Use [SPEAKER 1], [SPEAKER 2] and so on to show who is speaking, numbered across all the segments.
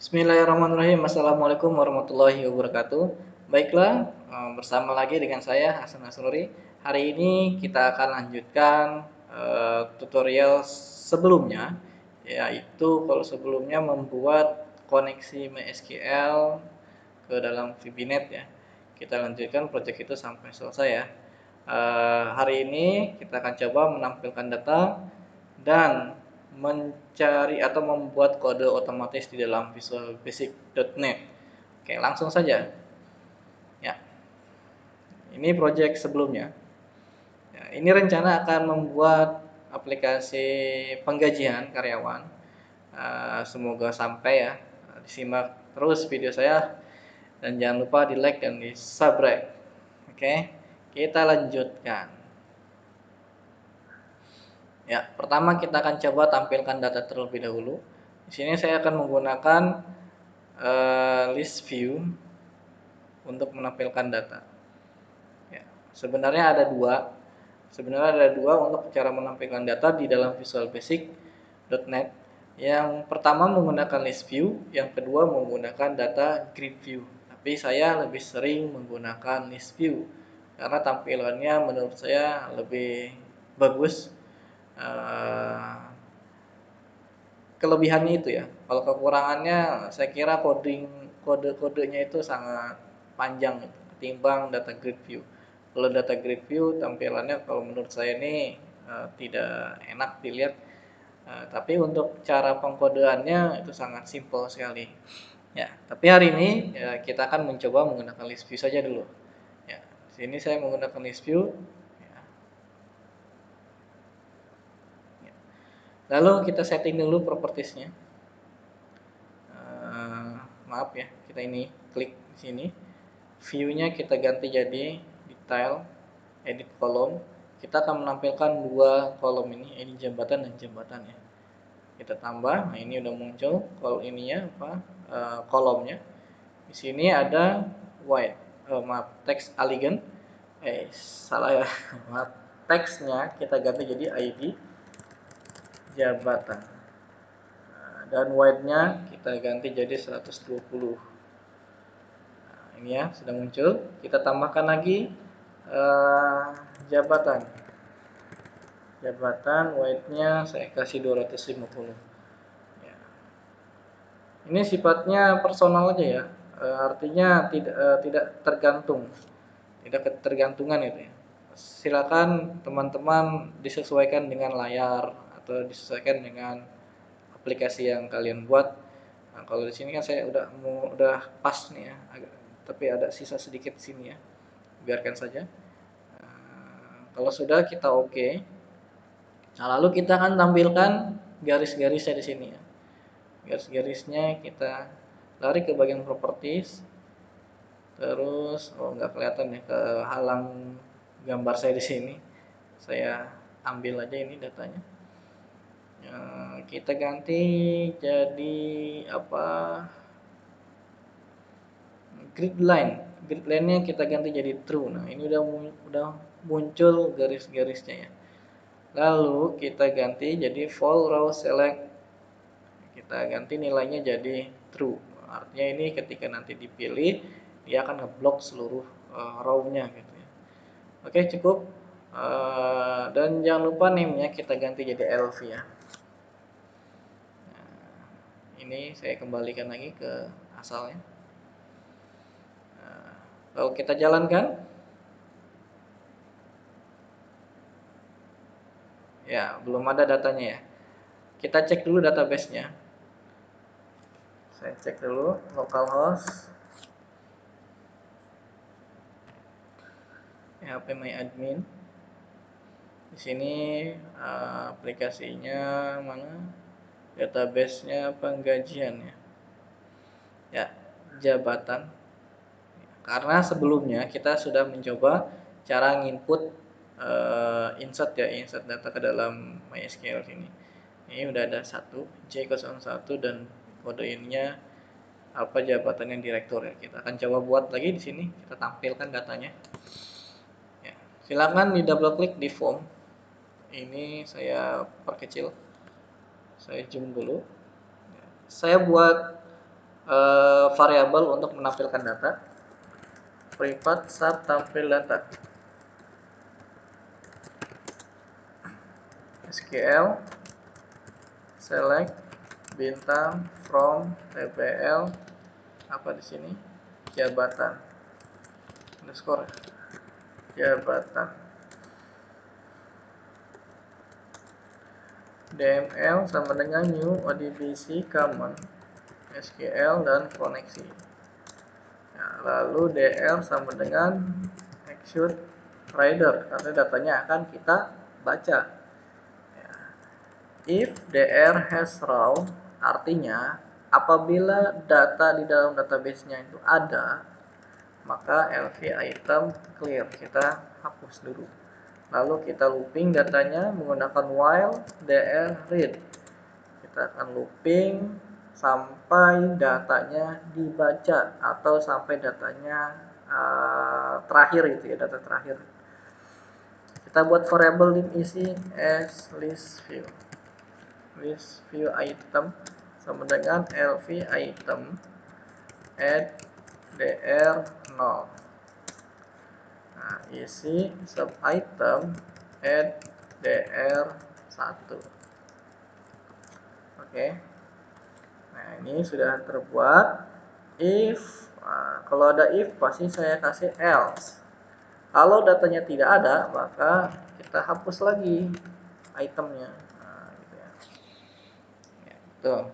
[SPEAKER 1] Bismillahirrahmanirrahim. Assalamualaikum warahmatullahi wabarakatuh. Baiklah, bersama lagi dengan saya Hasan Asrori. Hari ini kita akan lanjutkan tutorial sebelumnya, yaitu kalau sebelumnya membuat koneksi MySQL ke dalam VBNet ya. Kita lanjutkan project itu sampai selesai ya. Hari ini kita akan coba menampilkan data dan mencari atau membuat kode otomatis di dalam Visual Basic.NET. Oke, langsung saja. Ya, ini project sebelumnya. Ya, ini rencana akan membuat aplikasi penggajian karyawan. Semoga sampai ya. Disimak terus video saya dan jangan lupa di like dan di subscribe. Oke, kita lanjutkan. Ya, pertama kita akan coba tampilkan data terlebih dahulu. Di sini saya akan menggunakan list view untuk menampilkan data. Ya, sebenarnya ada dua untuk cara menampilkan data di dalam Visual Basic.NET. Yang pertama menggunakan list view, yang kedua menggunakan data grid view. Tapi saya lebih sering menggunakan list view karena tampilannya menurut saya lebih bagus. Kelebihannya itu ya. Kalau kekurangannya saya kira kode-kodenya itu sangat panjang gitu, ketimbang data grid view. Kalau data grid view tampilannya kalau menurut saya ini tidak enak dilihat. Tapi untuk cara pengkodeannya itu sangat simpel sekali. Ya, tapi hari ini ya, kita akan mencoba menggunakan list view saja dulu. Ya, di sini saya menggunakan list view. Ya. Lalu kita setting dulu propertiesnya. Maaf ya, kita ini klik di sini, view-nya kita ganti jadi detail, edit kolom. Kita akan menampilkan dua kolom ini jambatan dan jambatan ya. Kita tambah, nah ini udah muncul kalau ininya kolomnya. Di sini ada white, text elegant, salah ya, maaf, teksnya kita ganti jadi ID jabatan. Dan white-nya kita ganti jadi 120. Ini ya sudah muncul. Kita tambahkan lagi jabatan weight-nya saya kasih 250 ya. Ini sifatnya personal aja ya, artinya tidak ketergantungan itu ya. Silakan teman-teman disesuaikan dengan layar atau disesuaikan dengan aplikasi yang kalian buat. Nah, kalau di sini kan saya udah pas nih ya, tapi ada sisa sedikit sini ya, biarkan saja. Kalau sudah kita oke. Nah, lalu kita akan tampilkan garis-garisnya di sini ya. Garis-garisnya kita lari ke bagian properties. Terus nggak kelihatan ya, ke halang gambar saya di sini. Saya ambil aja ini datanya. Kita ganti jadi apa? Grid line-nya kita ganti jadi true. Nah, ini udah muncul garis-garisnya ya. Lalu kita ganti jadi full row select. Kita ganti nilainya jadi true. Artinya ini ketika nanti dipilih dia akan ngeblok seluruh row-nya gitu ya. Oke, cukup. Dan jangan lupa name-nya kita ganti jadi LV ya. Nah, ini saya kembalikan lagi ke asalnya. Lalu kita jalankan. Ya, belum ada datanya ya. Kita cek dulu database-nya. Saya cek dulu localhost phpMyAdmin. Di sini aplikasinya mana? Database-nya penggajian ya. Ya, jabatan. Karena sebelumnya kita sudah mencoba cara nginput insert data ke dalam MySQL ini. Ini udah ada J01 dan kode ininya apa jabatannya direktur ya. Kita akan coba buat lagi di sini, kita tampilkan datanya. Ya, silakan di double klik di form. Ini saya perkecil. Saya zoom dulu. Saya buat variabel untuk menampilkan data. Privat sub tampil data. SQL select bintang from tbl apa di sini jabatan underscore jabatan dml sama dengan new odbc common SQL dan koneksi. Nah, lalu dr sama dengan execute reader karena datanya akan kita baca. If dr has raw artinya apabila data di dalam database-nya itu ada, maka lv item clear, kita hapus dulu. Lalu kita looping datanya menggunakan while dr read. Kita akan looping sampai datanya dibaca atau sampai datanya terakhir gitu ya, data terakhir. Kita buat variable dim isi as list view. List view item sama dengan lv item add dr 0. Nah, isi sub item add dr 1. Oke. Nah, ini sudah terbuat. If kalau ada if pasti saya kasih else. Kalau datanya tidak ada, maka kita hapus lagi itemnya. Nah, gitu ya. Ya, tuh.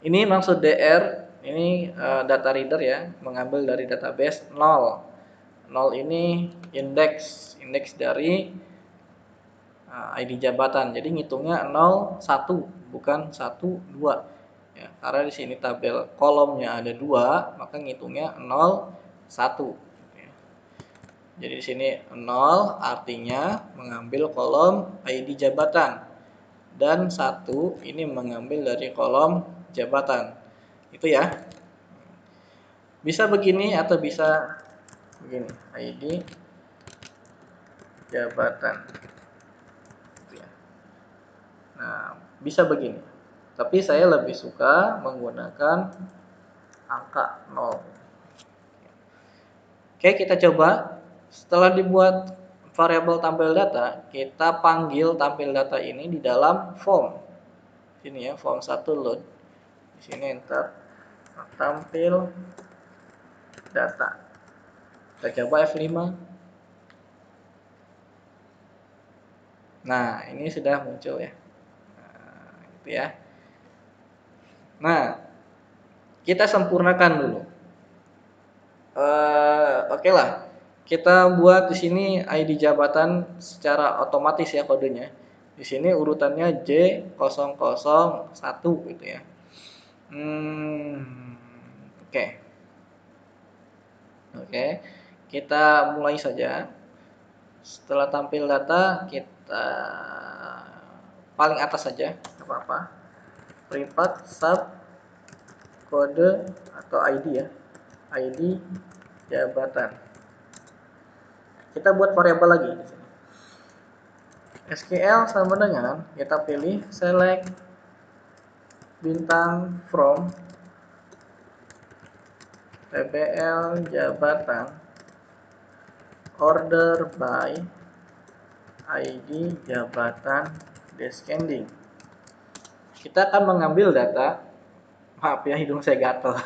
[SPEAKER 1] Ini maksud dr, ini data reader ya, mengambil dari database 0. 0 ini indeks dari ID jabatan. Jadi ngitungnya 0 1 bukan 1 2. Ya, karena di sini tabel kolomnya ada 2, maka ngitungnya 0 1. Ya. Jadi di sini 0 artinya mengambil kolom ID jabatan dan 1 ini mengambil dari kolom jabatan. Itu ya. Bisa begini atau bisa begini, ID jabatan. Nah, bisa begini. Tapi saya lebih suka menggunakan angka 0. Oke, kita coba. Setelah dibuat variabel tampil data, kita panggil tampil data ini di dalam form. Sini ya, form 1 load. Di sini enter. Tampil data. Kita coba F5. Nah, ini sudah muncul ya. Nah, gitu ya. Nah, kita sempurnakan dulu. Oke lah. Kita buat di sini ID jabatan secara otomatis ya kodenya. Di sini urutannya J001 gitu ya. Oke. Oke. Kita mulai saja. Setelah tampil data, kita paling atas saja, enggak apa-apa. Privat sub kode atau ID ya. ID jabatan. Kita buat variabel lagi di sini. SQL sama dengan kita pilih select bintang from tbl jabatan order by ID jabatan descending. Kita akan mengambil data, maaf ya hidung saya gatel.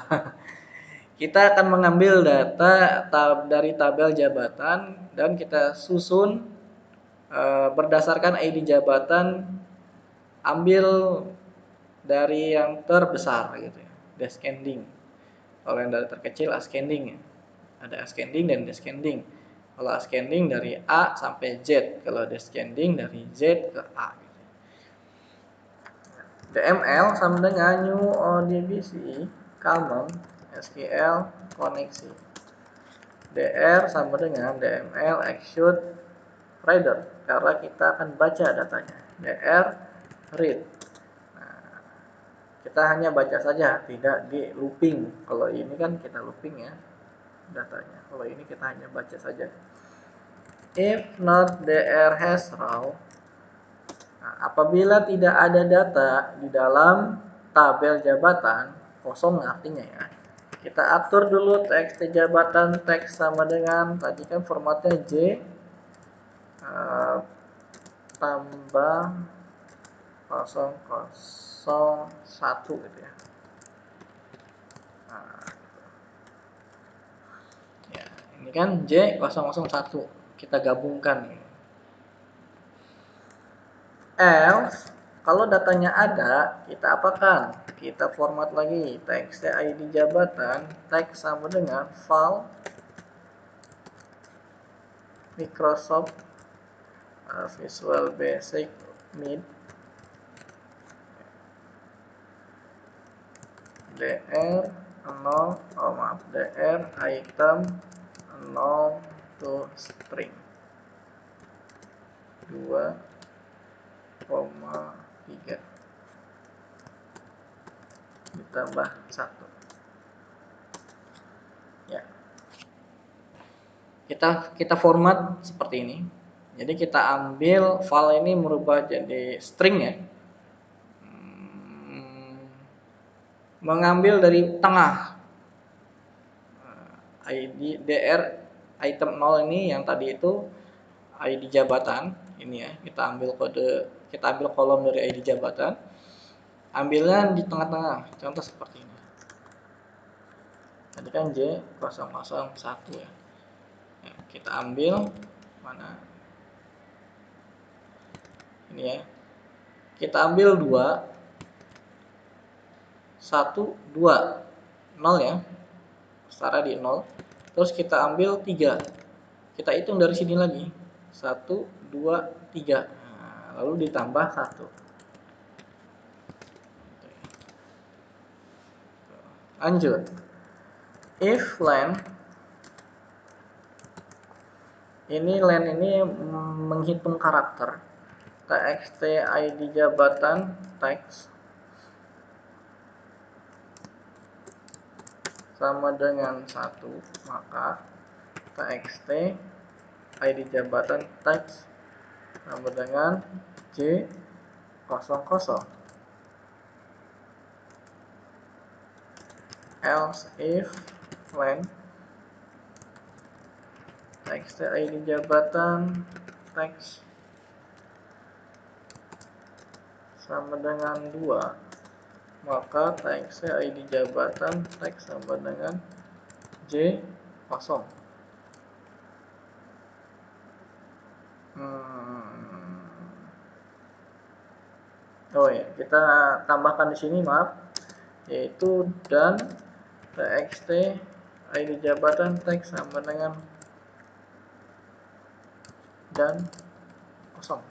[SPEAKER 1] Kita akan mengambil data dari tabel jabatan dan kita susun berdasarkan ID jabatan, ambil dari yang terbesar gitu ya, descending. Kalau yang dari terkecil ascending ya. Ada ascending dan descending. Kalau ascending dari A sampai Z, kalau descending dari Z ke A. DML sama dengan new ODBC common SQL koneksi. DR sama dengan DML execute reader karena kita akan baca datanya. DR read. Nah, kita hanya baca saja, tidak di looping. Kalau ini kan kita looping ya datanya. Kalau ini kita hanya baca saja. If not dr has raw. Nah, apabila tidak ada data di dalam tabel jabatan, kosong artinya ya. Kita atur dulu txt jabatan teks sama dengan tadi kan formatnya J tambah 001 gitu ya. Nah, ya, ini kan J001 kita gabungkan. Else kalau datanya ada, kita apakan? Kita format lagi txt id jabatan teks sama dengan file Microsoft Visual Basic mid dr 0 dr item 0 to string 2,3 ditambah 1 ya. Kita format seperti ini. Jadi kita ambil file ini merubah jadi string ya. Mengambil dari tengah ID dr item 0 ini yang tadi itu ID jabatan ini ya. Kita ambil kolom dari ID jabatan. Ambilnya di tengah-tengah. Contoh seperti ini. Tadi kan J001 ya. Ya, kita ambil mana? Ini ya. Kita ambil 2 1 2 0 ya. Setara di 0. Terus kita ambil 3. Kita hitung dari sini lagi. 1 2 3. Nah, lalu ditambah 1. Lanjut. If len ini menghitung karakter txt id jabatan teks sama dengan 1, maka txt id jabatan teks sama dengan J00. Else if len txt id jabatan teks sama dengan 2, maka txt id jabatan teks sama dengan J0. Oh ya, kita tambahkan di sini maaf, yaitu dan txt id jabatan teks sama dengan dan kosong.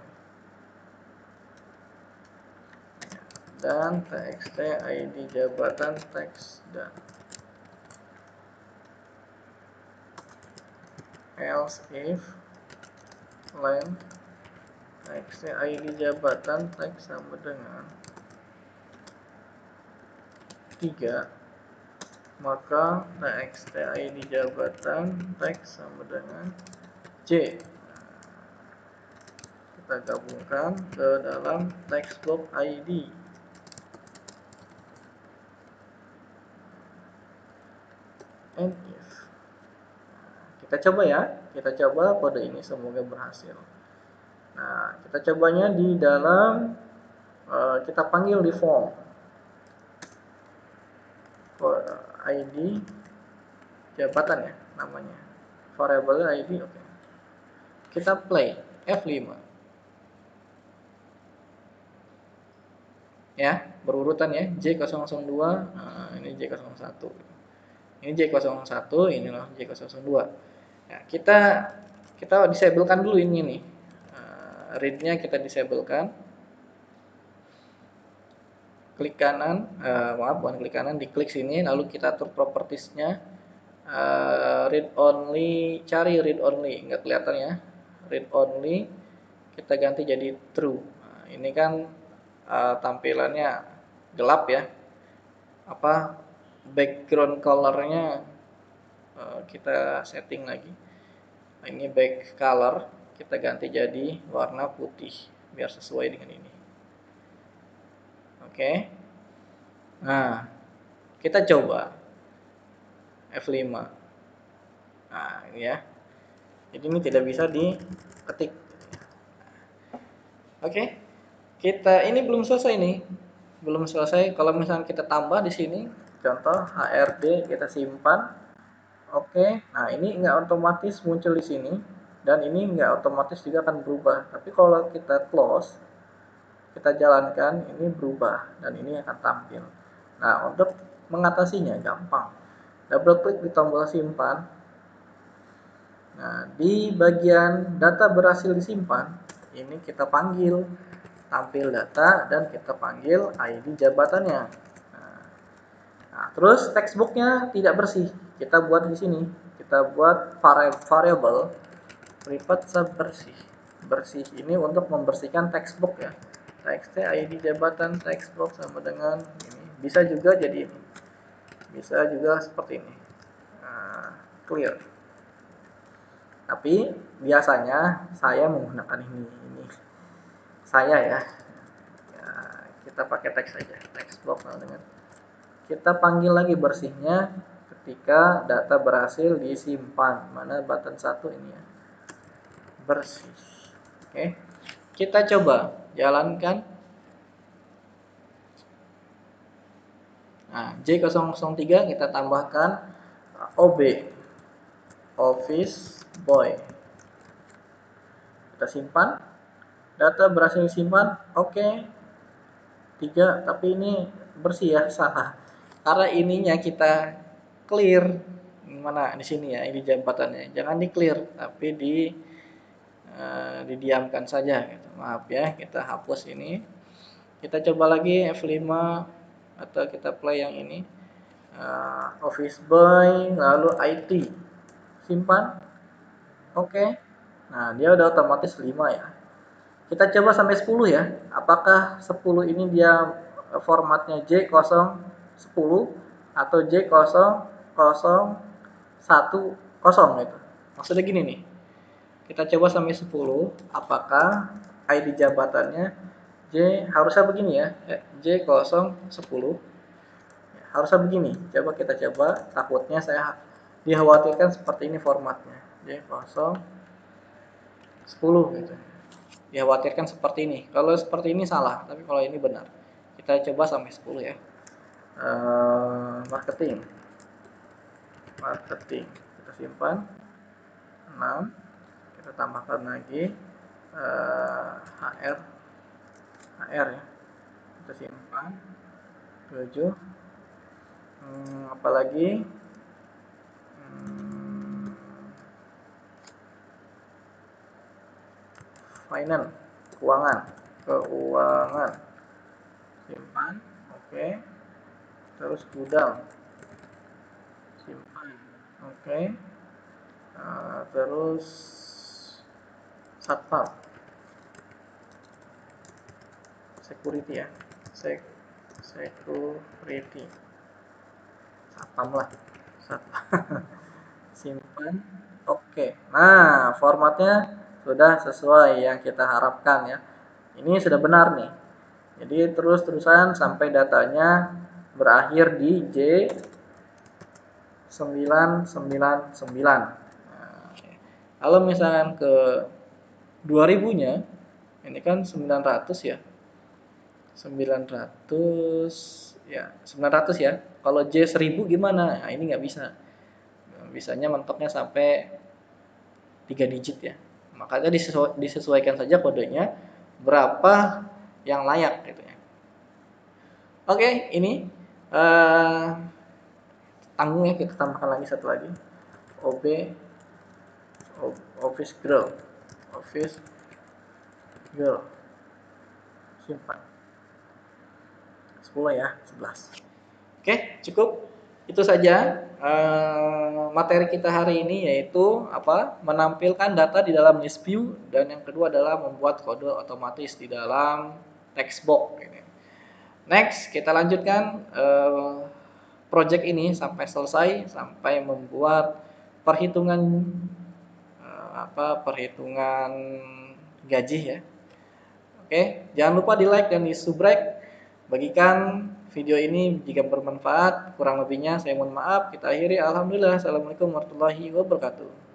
[SPEAKER 1] Dan txt id jabatan teks dan. Else if len txt id jabatan teks sama dengan 3, maka txt id jabatan teks sama dengan J. Kita gabungkan ke dalam text block id. And if. Kita coba ya, kita coba kode ini semoga berhasil. Nah, kita cobanya di dalam kita panggil di form id jabatan ya namanya, variable id. Oke. Kita play F5 ya, berurutan ya, J002, ini J01, ini J01, ini loh J002. Nah, kita disablekan dulu ini nih, read-nya kita disablekan. Klik kanan, maaf bukan klik kanan, diklik sini, lalu kita atur propertiesnya, read only, cari read only, nggak kelihatan ya, read only, kita ganti jadi true. Nah, ini kan tampilannya gelap ya, background colornya kita setting lagi. Nah, ini back color kita ganti jadi warna putih biar sesuai dengan ini. Oke. Nah, Kita coba F5. Nah, ini ya. Jadi ini tidak bisa diketik. Oke. Kita ini belum selesai nih. Belum selesai. Kalau misalnya kita tambah di sini, contoh HRD kita simpan. Oke. Nah, ini nggak otomatis muncul di sini dan ini nggak otomatis juga akan berubah. Tapi kalau kita close, kita jalankan, ini berubah dan ini akan tampil. Nah, untuk mengatasinya gampang. Double klik di tombol simpan. Nah, di bagian data berhasil disimpan, ini kita panggil tampil data dan kita panggil ID jabatannya. Nah, terus textbooknya tidak bersih, kita buat di sini. Kita buat variable private sub bersih. Bersih ini untuk membersihkan textbook ya. Text ID jabatan textbook sama dengan ini. Bisa juga jadi ini. Bisa juga seperti ini. Nah, clear. Tapi biasanya saya menggunakan ini saya ya. Ya, kita pakai teks saja, text box dengan kita panggil lagi bersihnya ketika data berhasil disimpan. Mana button satu ini ya, bersih. Oke, kita coba jalankan. Nah, J003 kita tambahkan OB, Office Boy. Kita simpan, data berhasil disimpan. Oke, 3, tapi ini bersih ya, salah. Karena ininya kita clear. Mana di sini ya, ini jabatannya. Jangan di clear, tapi didiamkan saja gitu. Maaf ya, kita hapus ini. Kita coba lagi F5 atau kita play yang ini. Office Boy lalu IT. Simpan. Oke. Nah, dia udah otomatis 5 ya. Kita coba sampai 10 ya. Apakah 10 ini dia formatnya J010 atau J0010 gitu. Maksudnya gini nih. Kita coba sampai 10, apakah ID jabatannya harusnya begini ya. J010 harusnya begini. Coba kita coba, takutnya saya dikhawatirkan seperti ini formatnya. J010 gitu. Dikhawatirkan seperti ini. Kalau seperti ini salah, tapi kalau ini benar. Kita coba sampai 10 ya. Marketing. Kita simpan 6. Kita tambahkan lagi HR ya. Kita simpan 7. Apalagi finance, keuangan simpan. Oke. Terus gudang simpan. Oke. Terus satpam, security ya, security, satpam lah, satpam. Simpan. Oke. Nah, formatnya sudah sesuai yang kita harapkan ya. Ini sudah benar nih. Jadi terus-terusan sampai datanya berakhir di J999. Nah, kalau misalkan ke 2000-nya, ini kan 900 ya. 900 ya, 900 ya. Kalau J1000 gimana? Nah, ini nggak bisa. Bisanya mentoknya sampai 3 digit ya. Makanya disesuaikan saja kodenya berapa yang layak gitu ya. Oke, ini tanggung ya, kita tambahkan lagi satu lagi. OB Office Girl. Office Girl. Simpan. 10 ya, 11. Oke, cukup. Itu saja materi kita hari ini, yaitu menampilkan data di dalam list view, dan yang kedua adalah membuat kode otomatis di dalam text box. Next, kita lanjutkan project ini sampai selesai, sampai membuat perhitungan perhitungan gaji ya. Oke, jangan lupa di like dan di subscribe, bagikan video ini jika bermanfaat. Kurang lebihnya saya mohon maaf. Kita akhiri. Alhamdulillah. Assalamualaikum warahmatullahi wabarakatuh.